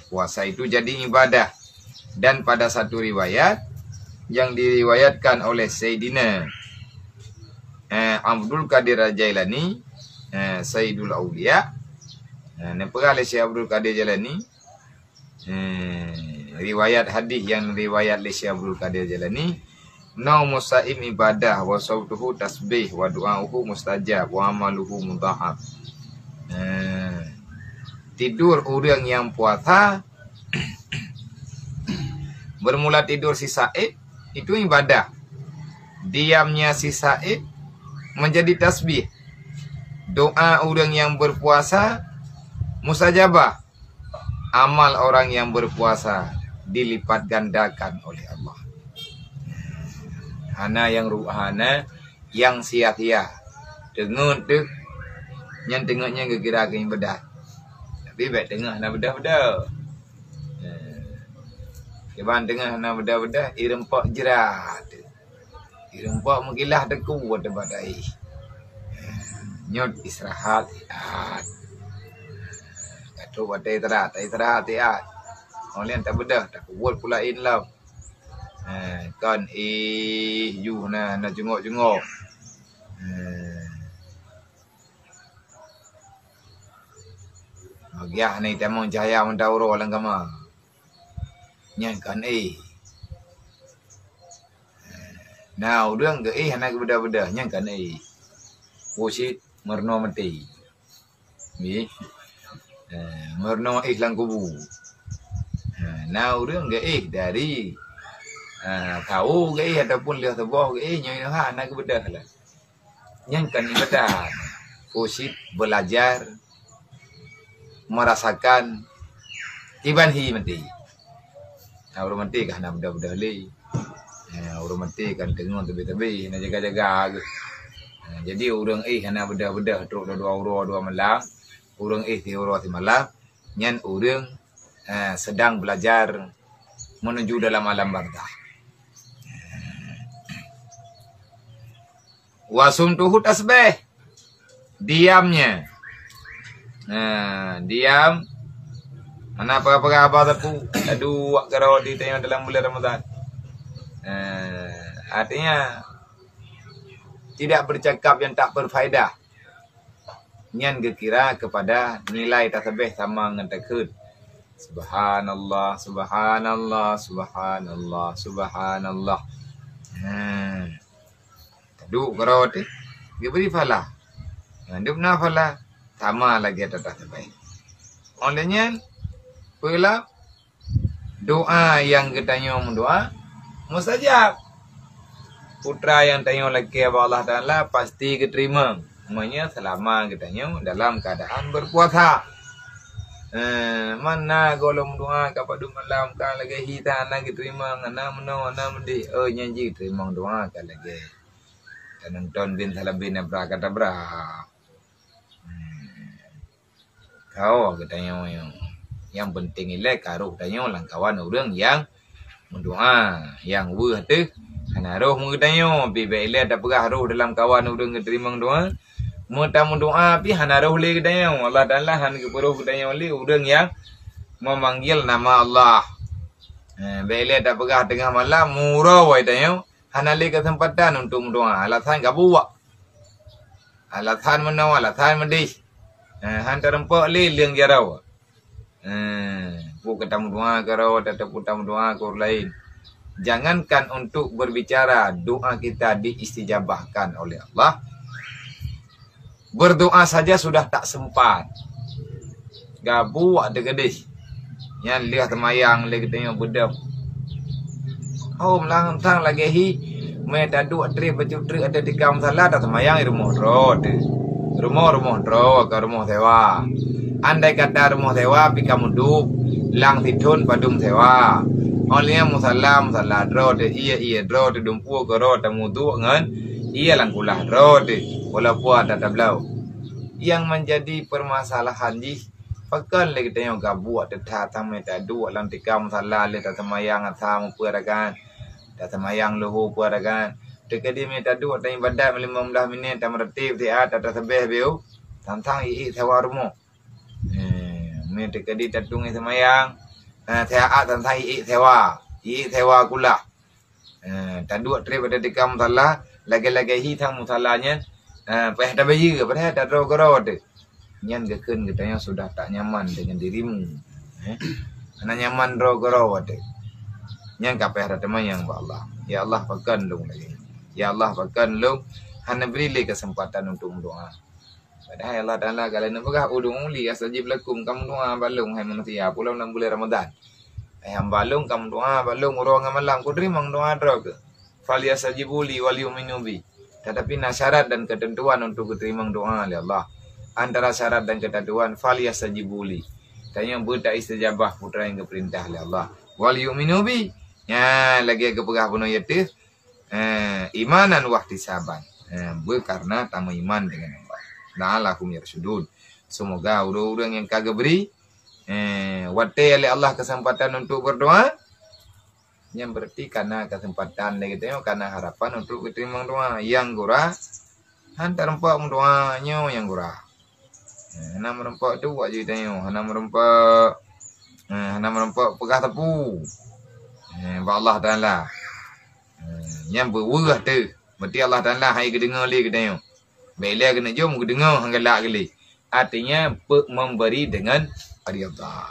Puasa itu jadi ibadah. Dan pada satu riwayat yang diriwayatkan oleh Sayyidina Abdul Qadir Jailani, Sayyidul Aulia, nepera oleh Syekh Abdul Qadir Jailani, riwayat hadis yang riwayat oleh Syekh Abdul Qadir Jailani, naumu saim ibadah wa sautuhu tasbih wa du'auhu mustajab wa amaluhu mudha'af. Tidur orang yang puasa bermula tidur si said itu ibadah. Diamnya si said menjadi tasbih. Doa orang yang berpuasa mustajabah. Amal orang yang berpuasa dilipat gandakan oleh Allah. Hana yang ruhana yang sia-sia. Dengar tu yang tengoknya kira ke ibadah. Tapi baik tengah nak bedah-bedah. Keban tengah nak bedah-bedah irempak jerat. Irempak mengilah deku tempat ai. Nyot istirahat. Katu batai istirahat ya. Orang tak bedah tak kuat pula in love. Kan you nak jengok-jengok. Bagiah ni tamang cahaya mendauro lang kama. Nyan kan Now đường ke hana ke beda-beda nyan kan Pusit merno mati. Ni. Merno lang kubu. Now đường ke dari tahu ke ataupun lihat tebah ke nyan hana ke beda lah. Nyan kan ibadah. Pusit belajar merasakan tiban hi mati. Orang mati kan nak beda-beda li. Orang mati kan tengok tebi-tebi nak jaga-jaga. Jadi orang nak beda-beda teruk dua malam. Orang tiura ti malam. Nyan orang sedang belajar menuju dalam alam barzah. Wasumtuhu tasbih. Diamnya. Diam. Mana apa-apa aku aduh kalau ditanya dalam bulan Ramadan. Artinya tidak bercakap yang tak berfaedah. Nyan kira kepada nilai tasbih sama dengan takut. Subhanallah, subhanallah, subhanallah, subhanallah. Tadu kalau tu dia beri falah. Dia benar falah. Sama lagi atas tasbih. Olehnya pula doa yang ketanya mendoa mustajab. Putra yang tanya lagi kepada Allah Taala pasti keterima. Semuanya selama ketanya dalam keadaan berpuasa. Mana kalau mendoa kepada malam kan lagi kita nak keterima ngana mendi. Nyanyi terima doa kan lagi. Dan nonton bin salam bin kata berah. Kau katanya yang penting ile karo katanya lang kawan orang yang mendoa yang weh tu kana roh katanya pi ile ada perah roh dalam kawan orang terima doa muta mendoa pi hana roh le katanya Allah Taala han ke roh katanya le orang yang memanggil nama Allah. Bila ada perah tengah malam murah wai katanya hana le kesempatan untuk mendoa alasan gabuak. Alasan menau alasan mendih. Hantar rempak le liang jarau. Bukan tamu doa karau ataupun tamu doa ke orang lain. Jangankan untuk berbicara doa kita diistijabahkan oleh Allah. Berdoa saja sudah tak sempat. Gabu ada gedis. Yang lihat temayang lagi tengok bedap. Oh melantang lagi hi. Mereka dua tri baju tri ada di kamp salah ada temayang rumah road. Rumah road ke rumah sewa. Andai kata rumah sewa pi kamu duk lang tidun padung sewa. Olehnya musallam salat road iya road dumpu ke road tamu tu ngan iya lang kulah road walaupun ada tablau. Yang menjadi permasalahan di pakan lagi tengok gabu ada datang meta dua lang tikam salat le tamayang asam peragan tamayang luhu peragan dekadi meta dua tanya badat 15 minit tam retib dia ada tasbih biu tantang sewa rumah. Mereka kadi tatung semayang. Theaat dan thai thewa. Thewa kula. Taduk daripada dekam mutala. Lagi-lagi hitang mutalanya. Peh dah bayi ke? Peh dah garo tu. Nyan keken katanya sudah tak nyaman dengan dirimu. Karena nyaman garo tu. Nyan kapeh dah temayang ba Allah. Ya Allah pakan long lagi. Ya Allah pakan long. Hana beri kesempatan untuk berdoa. Padahal Allah Ta'ala kalau nak berah udung li asajib lakum kamu doa balung hai manusia pulau 6 bulan Ramadan. Hai balung kamu doa balung orang malam ku terima doa drog. Fal yasajibu li wal yu'minu bi. Tetapi syarat dan ketentuan untuk diterima doa oleh Allah. Antara syarat dan ketentuan fal yasajibu li. Tanya berdak istajabah putra yang keperintah oleh Allah. Wal yu'minu bi. Ya lagi ke perah puno yaitu imanan wa ihtisaban. Karena tamu iman dengan Allah. La'alakum yarsudun. Semoga orang-orang yang kagak beri watai oleh Allah kesempatan untuk berdoa, yang berarti karena kesempatan lagi tengok karena harapan untuk diterima doa yang gurah hantar rempak doanya yang gurah. Hana merempak tu buat je tengok hana merempak pegah tepu. Allah Taala yang berwurah tu berarti Allah Taala hai kedengar li ke tengok. Baiklah kena jom dengar hang galak kali. Artinya memberi dengan rida.